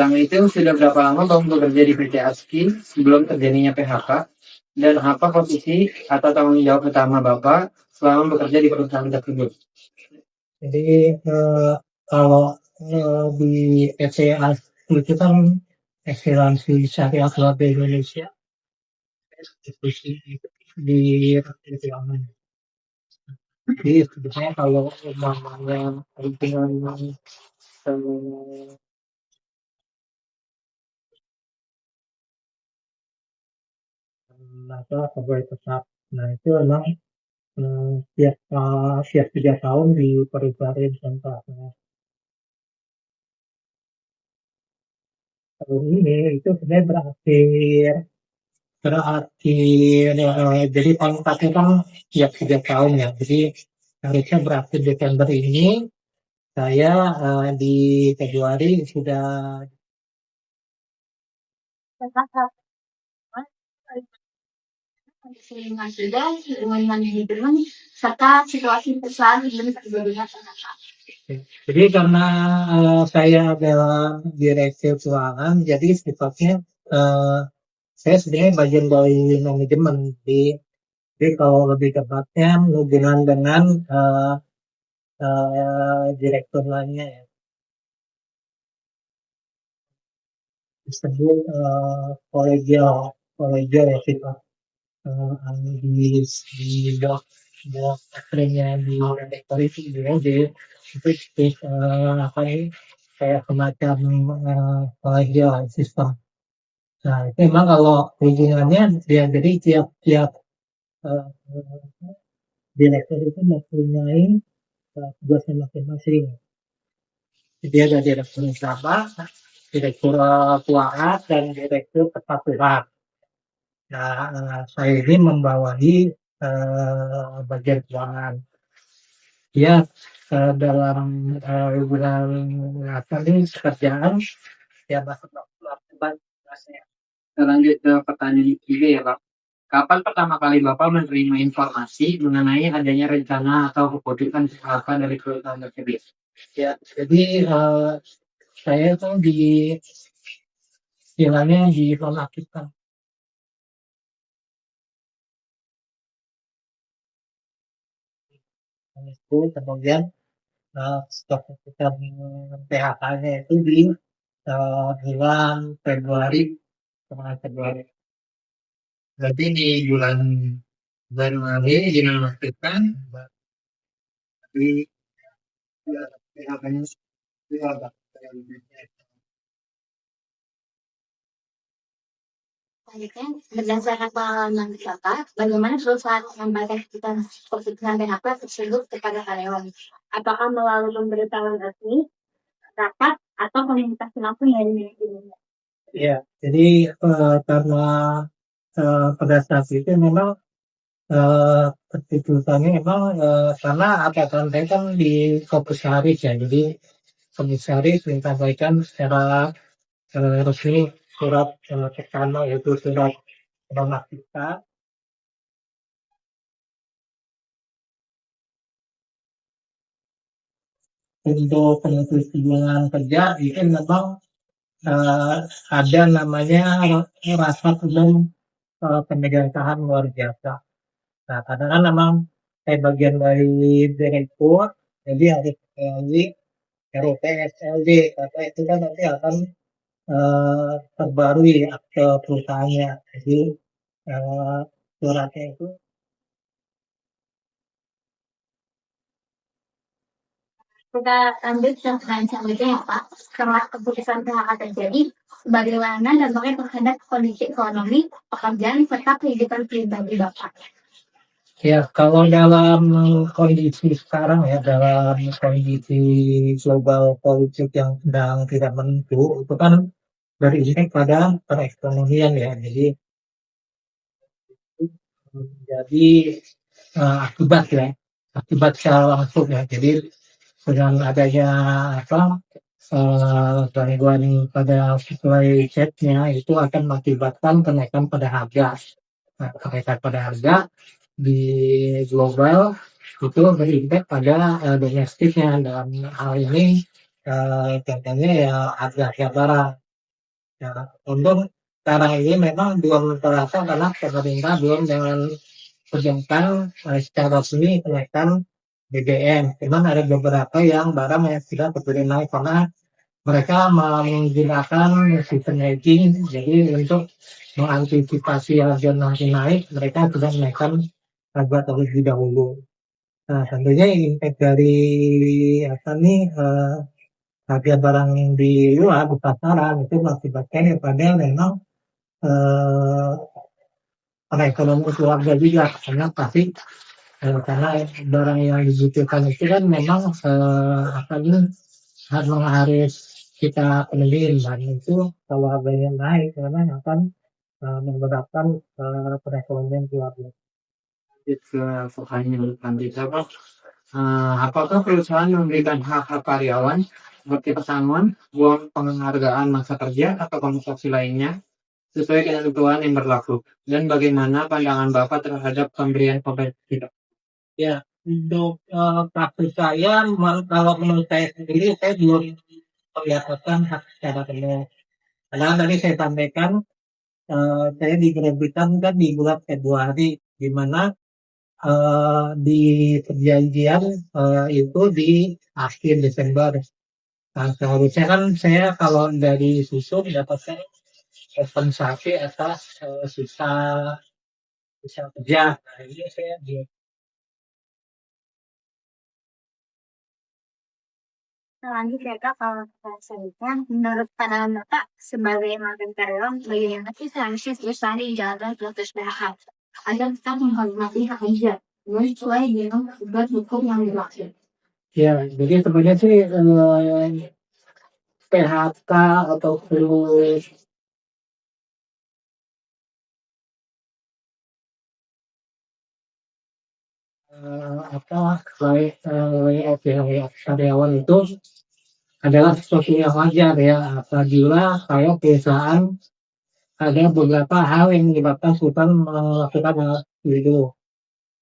pertama itu sudah berapa lama Bapak bekerja di PT ASKI sebelum terjadinya PHK? Dan apa posisi atau tanggung jawab utama Bapak selama bekerja di perusahaan tersebut? Jadi kalau di PT ASKI itu kan asuransi syariah keluarga Indonesia di keuangan. Jadi sebenarnya kalau umpamanya hubungan pegawai tetap, nah itu memang tiap 3 tahun diperbaharui kontraknya. Tahun ini itu sebenarnya berakhir jadi kontraknya kan tiap 3 tahun ya, jadi harusnya berakhir Desember ini. Saya di Februari sudah kondisi lingkungan juga, lingkungan manajemen, serta situasi perusahaan belum terjadinya PHK. Jadi karena saya adalah direktur keuangan, jadi sifatnya saya sebenarnya bagian dari manajemen. Jadi kalau lebih tepatnya hubungan dengan direktur lainnya ya. Disebut kolegial ya kita di blog akhirnya di direktur itu itu apa ini kayak semacam kolegial sistem. Nah itu memang kalau hubungannya ya, jadi tiap direktur itu mempunyai tugasnya masing-masing. Jadi ada direktur nasabah, direktur keuangan, dan direktur kepatuhan. Nah, saya ini membawahi bagian keuangan. Ya, dalam bulan apa nih pekerjaan ya masuk saya. Lanjut ke pertanyaan ketiga ya Pak. Kapan pertama kali Bapak menerima informasi mengenai adanya rencana atau keputusan PHK dari perusahaan tersebut? Ya, jadi saya tuh istilahnya dinonaktifkan. Itu kemudian setelah kita PHK-nya itu di bulan Februari. Berarti di bulan Januari dinonaktifkan, tapi PHK-nya itu agak Selanjutnya, berdasarkan pengalaman Bapak, bagaimana perusahaan menyampaikan keputusan PHK tersebut kepada karyawan? Apakah melalui pemberitahuan resmi, rapat, atau komunikasi langsung yang dimiliki? Ya, jadi karena pada saat itu memang keputusannya memang karena atasan saya kan di komisaris ya, jadi komisaris menyampaikan secara resmi surat tekanan, yaitu surat nonaktifkan. Untuk pemutus hubungan kerja itu memang ada namanya rapat umum pemegang saham luar biasa. Nah, karena kan memang saya bagian dari direktur, jadi harus melalui RUPSLD, karena itu kan nanti akan terbarui akte perusahaannya. Jadi suratnya itu. Kita lanjut ke pertanyaan selanjutnya ya Pak. Setelah keputusan PHK terjadi, bagaimana dampaknya terhadap kondisi ekonomi, pekerjaan, serta kehidupan pribadi Bapak? Ya, kalau dalam kondisi sekarang ya, dalam kondisi global politik yang sedang tidak menentu, itu kan berimpact pada perekonomian ya. Jadi akibat secara langsung ya. Jadi dengan adanya gangguan pada supply chain-nya itu akan mengakibatkan kenaikan pada harga. Nah, kenaikan pada harga di global itu berimpact pada domestiknya. Dalam hal ini contohnya ya harga barang. Ya, untuk sekarang ini memang belum terasa karena pemerintah belum menunjukkan secara resmi kenaikan BBM. Cuman ada beberapa yang barang yang sudah berdiri naik karena mereka menggunakan sistem hedging. Jadi untuk mengantisipasi harga nanti naik, mereka sudah menaikkan harga terlebih dahulu. Nah, tentunya impact dari apa nih harga barang yang di luar di pasaran itu mengakibatkan kepada memang eh, perekonomian keluarga juga karena pasti karena barang yang dibutuhkan itu kan memang apa ini harus kita penuhin dan itu kalau harganya naik karena akan memberatkan perekonomian keluarga. Lanjut ke pertanyaan selanjutnya, Pak. Apakah perusahaan memberikan hak-hak karyawan seperti pesangon, uang penghargaan masa kerja, atau kompensasi lainnya sesuai ketentuan yang berlaku? Dan bagaimana pandangan Bapak terhadap pemberian kompensasi? Ya, untuk praktik saya, kalau menurut saya sendiri, saya belum melihatkan hak secara penuh. Karena tadi saya sampaikan, saya diberhentikan kan di bulan Februari, di mana di perjanjian itu di akhir Desember. Nah, seharusnya kan saya kalau dari susu mendapatkan kompensasi atas sisa kerja. Nah, ini saya di Selanjutnya Kak, kalau selanjutnya menurut pandangan Bapak sebagai mantan karyawan, bagaimana sih seharusnya perusahaan dijalankan proses PHK agar tetap menghormati hak kerja sesuai dengan ketentuan hukum yang dimaksud? ya, jadi sebenarnya sih PHK atau terus apa layoff karyawan itu adalah sesuatu yang wajar ya apabila kayak perusahaan ada beberapa hal yang menyebabkan perusahaan melakukan hal itu.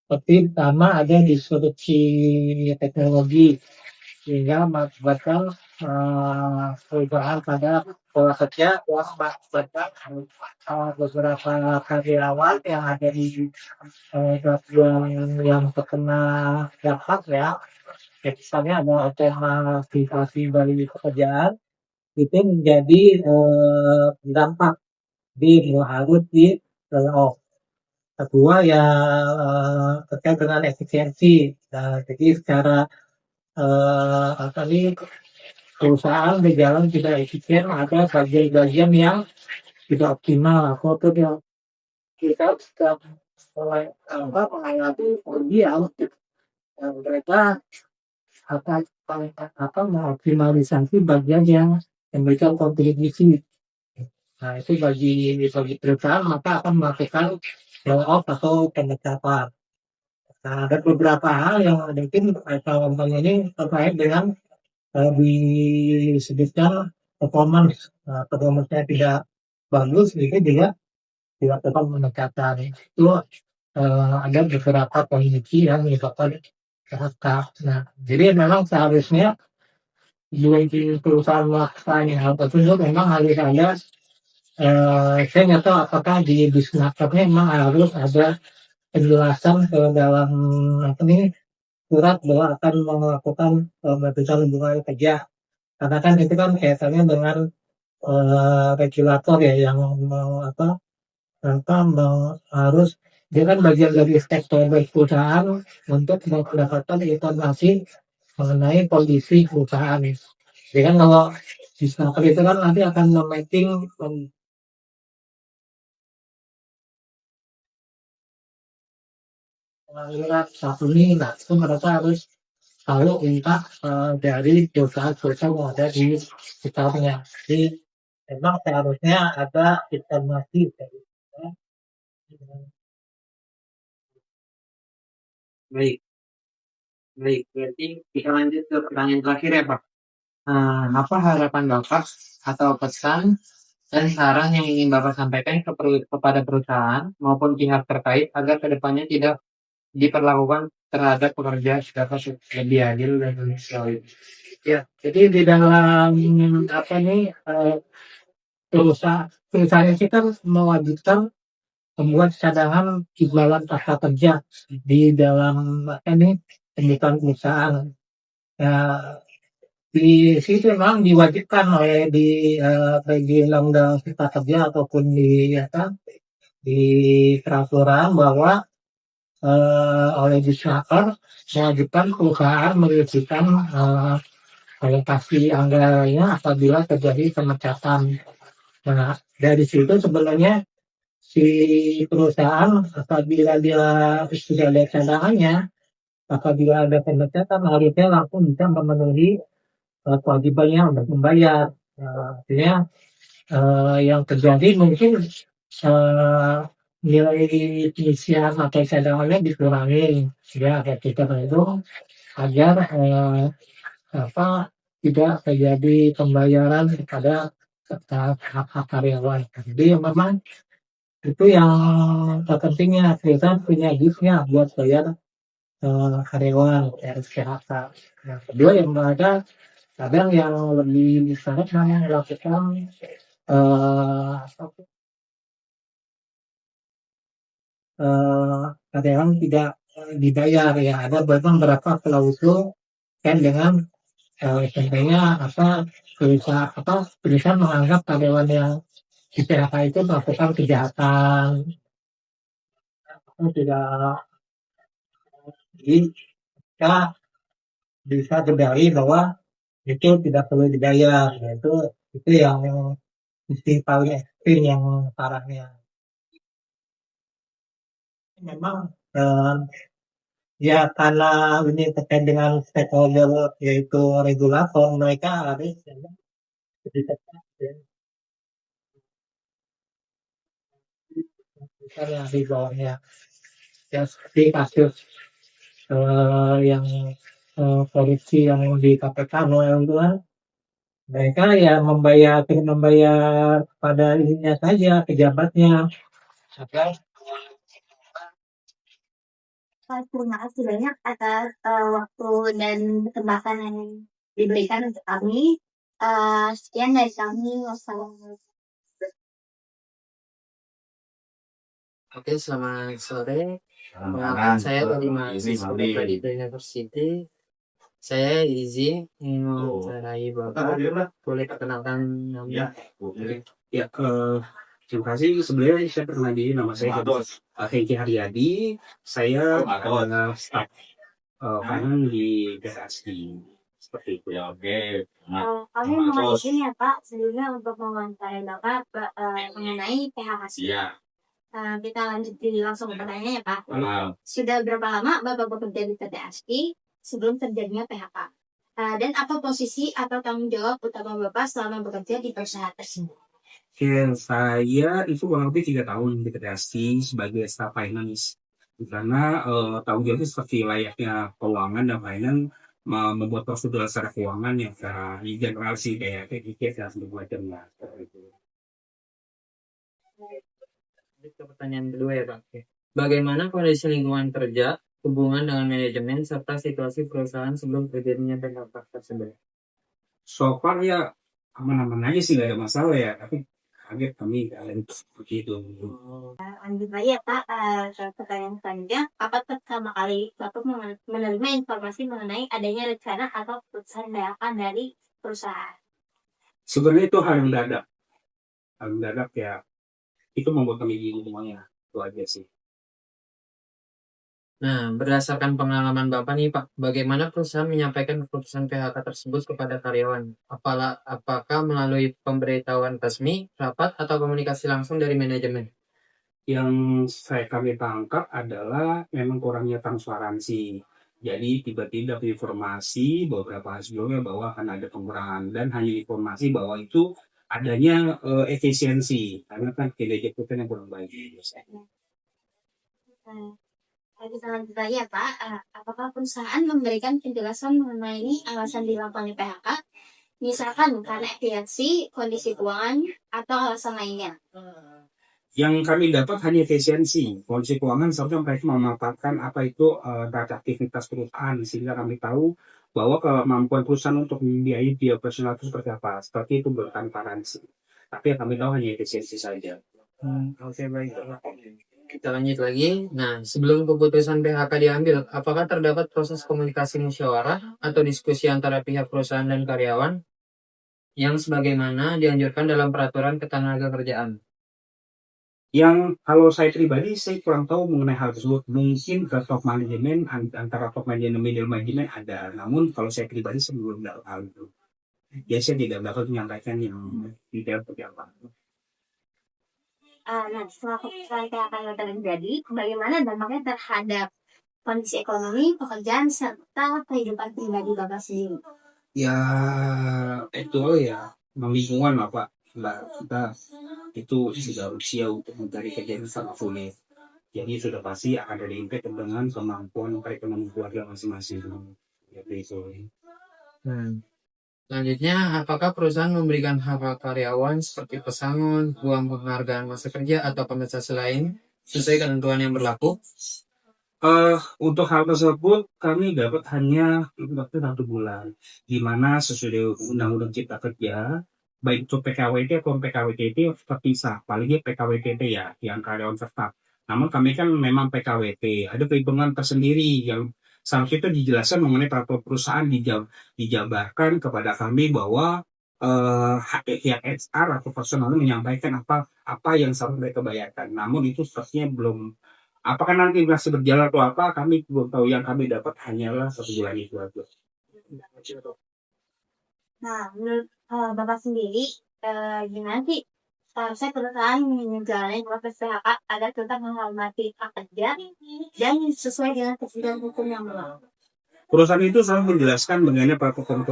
Seperti pertama ada disrupsi teknologi sehingga mengakibatkan perubahan pada pola kerja yang mengakibatkan beberapa karyawan yang ada di yang terkena dampak ya. Misalnya ada otomatisasi dari pekerjaan itu menjadi dampak di harus di layoff. Kedua ya terkait dengan efisiensi. Nah, jadi secara apa nih perusahaan berjalan tidak efisien, ada bagian-bagian yang tidak optimal. Aku tuh yang kita sedang mulai mengalami kemudian mereka akan mengoptimalisasi bagian yang memberikan kontribusi. Nah itu bagi perusahaan maka akan melakukan layoff atau pemecatan. Nah, ada beberapa hal yang mungkin kalau ini terkait dengan disebutkan performance-nya tidak bagus, itu juga dilakukan pendekatan. Itu ada beberapa kondisi yang menyebabkan PHK. Nah, jadi memang seharusnya di perusahaan melakukan hal tersebut memang harus ada saya nggak tahu apakah di disnakernya memang harus ada penjelasan ke dalam apa nih surat bahwa akan melakukan pembatasan hubungan kerja karena kan itu kan kaitannya dengan regulator ya yang harus dia kan bagian dari stakeholder perusahaan untuk mendapatkan informasi mengenai kondisi perusahaan. Jadi kan kalau disnaker itu kan nanti akan memapping satu ini, nah itu mereka harus tahu minta dari perusahaan-perusahaan yang ada di sekitarnya. Jadi memang seharusnya ada informasi dari Baik, baik. Berarti kita lanjut ke pertanyaan terakhir ya, Pak. Apa harapan Bapak atau pesan dan saran yang ingin Bapak sampaikan kepada perusahaan maupun pihak terkait agar kedepannya tidak diperlakukan terhadap pekerja dapat lebih adil dan manusiawi? ya. Jadi di dalam apa nih perusahaan itu kan mewajibkan membuat cadangan imbalan pasca kerja di dalam pembukaan perusahaan. Ya, di situ memang diwajibkan oleh di undang-undang cipta kerja ataupun di peraturan bahwa oleh disnaker mewajibkan perusahaan mewujudkan alokasi anggarannya apabila terjadi pemecatan. Nah, dari situ sebenarnya si perusahaan apabila dia sudah ada cadangannya, apabila ada pemecatan harusnya langsung bisa memenuhi kewajibannya untuk membayar. Artinya yang terjadi mungkin nilai pengisian atau cadangannya dikurangi ya ketika itu agar tidak terjadi pembayaran kepada hak karyawan. Jadi memang itu yang terpentingnya kita punya giftnya buat bayar karyawan RPHK. Yang kedua yang ada kadang yang lebih besar yang melakukan karyawan tidak dibayar ya, ada beberapa klausul kan dengan contohnya perusahaan menganggap karyawan yang di PHK itu melakukan kejahatan tidak, jadi kita bisa berdalih bahwa itu tidak perlu dibayar, yaitu itu yang mesti paling ekstrim yang parahnya. Memang ya karena ini terkait dengan stakeholder yaitu regulator, mereka harus lebih tepat yang di bawahnya. Ya seperti kasus yang korupsi yang di KPK Noel itu kan, mereka ya membayar pada ininya saja pejabatnya. Terima kasih banyak atas waktu dan kesempatan yang diberikan untuk kami. Sekian dari kami. Wassalamualaikum. Oke, selamat sore. Perkenalkan saya dari mahasiswa Pradita University. Saya izin ingin mewawancarai Bapak. Boleh perkenalkan namanya? Ya, terima kasih. Sebenarnya saya perkenalkan nama saya Hengki Haryadi. Saya adalah staf finance di PHSI. Seperti itu. Ya, oke. Kami mohon izin ya Pak, sebelumnya untuk mewawancarai Bapak mengenai PHSI. Iya. Kita lanjut langsung ke pertanyaan ya Pak. Sudah berapa lama Bapak bekerja di PHSI sebelum terjadinya PHK? Dan apa posisi atau tanggung jawab utama Bapak selama bekerja di perusahaan tersebut? Saya itu kurang lebih 3 tahun di PHSI sebagai staff finance. Karena tanggung jawab itu seperti layaknya keuangan dan finance, membuat prosedur secara keuangan yang secara general sih kayak KPI dan sebagainya. Ke pertanyaan kedua ya Pak. Bagaimana kondisi lingkungan kerja, hubungan dengan manajemen, serta situasi perusahaan sebelum terjadinya PHK tersebut? So far ya aman-aman aja sih, gak ada masalah ya. Tapi kaget kami kalian seperti itu. Lanjut lagi ya Pak, ke pertanyaan selanjutnya. Apa pertama kali Bapak menerima informasi mengenai adanya rencana atau keputusan PHK dari perusahaan? Sebenarnya itu hal yang mendadak ya. Itu membuat kami bingung semuanya. Itu aja sih. Nah, berdasarkan pengalaman Bapak nih Pak, bagaimana perusahaan menyampaikan keputusan PHK tersebut kepada karyawan? Apakah melalui pemberitahuan resmi, rapat, atau komunikasi langsung dari manajemen? Yang kami tangkap adalah memang kurangnya transparansi. Jadi tiba-tiba informasi beberapa hari sebelumnya bahwa akan ada pengurangan, dan hanya informasi bahwa itu adanya efisiensi, karena kan kinerja kita yang kurang baik. Kita lanjut lagi ya Pak, apakah perusahaan memberikan penjelasan mengenai alasan dilakukannya PHK? Misalkan karena efisiensi, kondisi keuangan, atau alasan lainnya? Yang kami dapat hanya efisiensi, kondisi keuangan, sampai mereka memanfaatkan apa itu data aktivitas perusahaan, sehingga kami tahu bahwa kemampuan perusahaan untuk membiayai biaya operasional itu seperti apa. Seperti itu bertransparansi. Tapi yang kami tahu hanya efisiensi saja. Oke, baik. Kita lanjut lagi. Nah, sebelum keputusan PHK diambil, apakah terdapat proses komunikasi musyawarah atau diskusi antara pihak perusahaan dan karyawan yang sebagaimana dianjurkan dalam peraturan ketenagakerjaan? Yang kalau saya pribadi, saya kurang tahu mengenai hal tersebut. Mungkin ke top manajemen, antara top manajemen dan middle manajemen ada. Namun kalau saya pribadi sebelum dapat hal itu. Biasanya tidak dapat menyampaikan yang detail seperti apa. Nah, setelah keputusan PHK yang terjadi, bagaimana dampaknya terhadap kondisi ekonomi, pekerjaan, serta kehidupan pribadi Bapak sendiri? Ya, itu ya membingungkan lah Pak. Kita itu sudah usia untuk mencari kerja yang sangat sulit. Jadi sudah pasti akan ada impact dengan kemampuan perekonomian keluarga masing-masing. Jadi itu. Selanjutnya, apakah perusahaan memberikan hak karyawan seperti pesangon, uang penghargaan masa kerja, atau kompensasi lain sesuai ketentuan yang berlaku? Untuk hal tersebut kami dapat hanya waktu 1 bulan, di mana sesuai Undang-Undang Cipta Kerja, baik itu PKWT atau PKWTT terpisah, apalagi PKWTT ya, yang karyawan tetap. Namun kami kan memang PKWT, ada perhitungan tersendiri yang seharusnya itu dijelaskan mengenai peraturan perusahaan dijabarkan kepada kami bahwa pihak HR atau personal menyampaikan apa yang harus mereka bayarkan. Namun itu sepertinya belum. Apakah nanti masih berjalan atau apa, kami belum tahu. Yang kami dapat hanyalah 1 bulan itu aja. Nah, menurut Bapak sendiri, gimana sih seharusnya perusahaan menjalani proses PHK agar tetap menghormati hak kerja dan sesuai dengan ketentuan hukum yang berlaku? Perusahaan itu selalu menjelaskan mengenai peraturan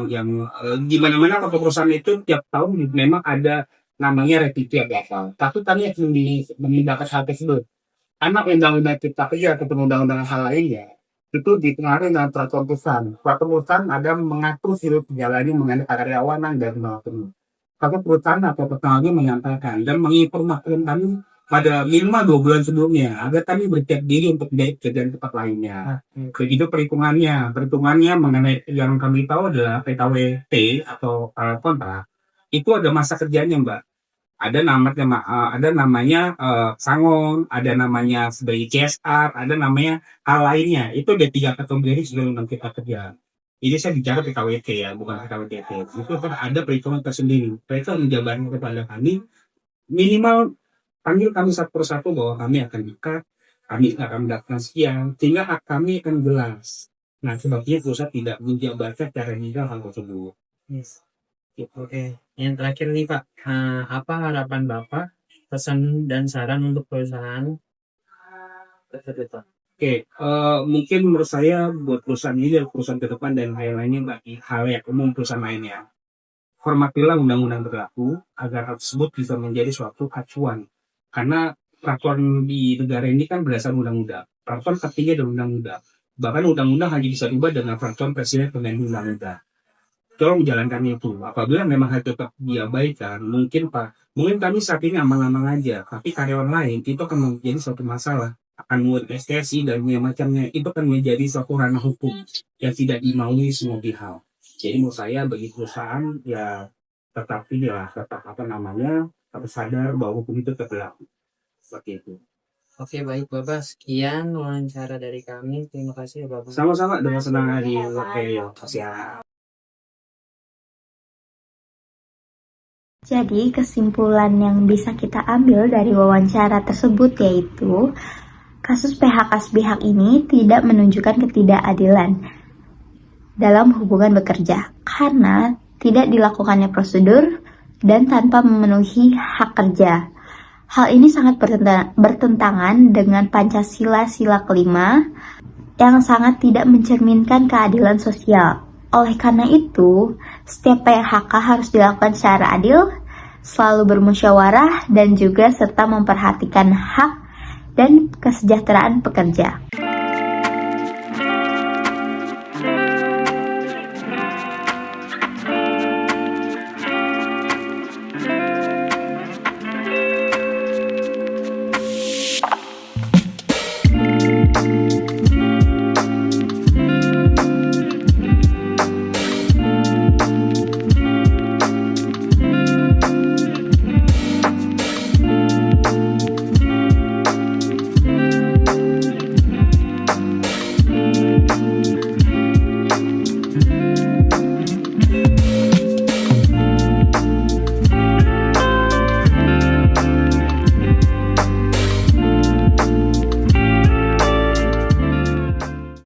yang di mana-mana kalau perusahaan itu tiap tahun memang ada namanya revisi atau apa. Tapi kami akan memindahkan hal tersebut. Anak undang-undang cipta kerja atau undang-undang hal lainnya itu dipengaruhi dengan peraturan perusahaan. Peraturan perusahaan ada mengatur seluruh perjalanan mengenai karyawan dan sebagainya. Tapi perusahaan atau teknologi menyampaikan dan menginformasikan kami pada minimal 2 bulan sebelumnya agar kami bersiap diri untuk kerjaan tempat lainnya. Begitu perhitungannya mengenai yang kami tahu adalah PKWT atau kontrak itu ada masa kerjanya Mbak. Ada namanya sangon, ada namanya sebagai CSR, ada namanya hal lainnya. Itu ada 3 kategori sebelum kita kerja. Ini saya bicara PKWT ya, bukan PKWTT. Itu kan ada perhitungan tersendiri. Mereka menjabarkan kepada kami minimal panggil kami satu persatu bahwa kami akan dekat, kami akan mendapatkan sekian, sehingga hak kami akan jelas. Nah, sebabnya perusahaan tidak menjabarkan cara hingga hal tersebut. Yes. Oke, yang terakhir nih Pak, apa harapan Bapak, pesan dan saran untuk perusahaan tersebut Pak? Oke, mungkin menurut saya buat perusahaan ini dan perusahaan ke depan dan lain-lainnya bagi hal yang umum perusahaan lainnya. Hormatilah undang-undang berlaku agar hal tersebut bisa menjadi suatu acuan. Karena peraturan di negara ini kan berdasarkan undang-undang. Peraturan tertinggi adalah undang-undang. Bahkan undang-undang hanya bisa diubah dengan peraturan presiden dan undang-undang. Tolong jalankan itu. Apabila memang hal tetap diabaikan, mungkin kami saat ini aman-aman aja, tapi karyawan lain itu akan menjadi suatu masalah, akan membuat eskalasi dan macamnya, itu akan menjadi suatu ranah hukum yang tidak dimaui semua pihak. Jadi menurut saya bagi perusahaan ya tetap sadar bahwa hukum itu berlaku. Seperti itu. Oke, baik Bapak, sekian wawancara dari kami. Terima kasih ya Bapak. Sama-sama, dengan senang hati. Oke, siap. Jadi kesimpulan yang bisa kita ambil dari wawancara tersebut yaitu kasus PHK sepihak ini tidak menunjukkan ketidakadilan dalam hubungan bekerja karena tidak dilakukannya prosedur dan tanpa memenuhi hak kerja. Hal ini sangat bertentangan dengan Pancasila sila kelima yang sangat tidak mencerminkan keadilan sosial. Oleh karena itu, setiap PHK harus dilakukan secara adil, selalu bermusyawarah, dan juga serta memperhatikan hak dan kesejahteraan pekerja.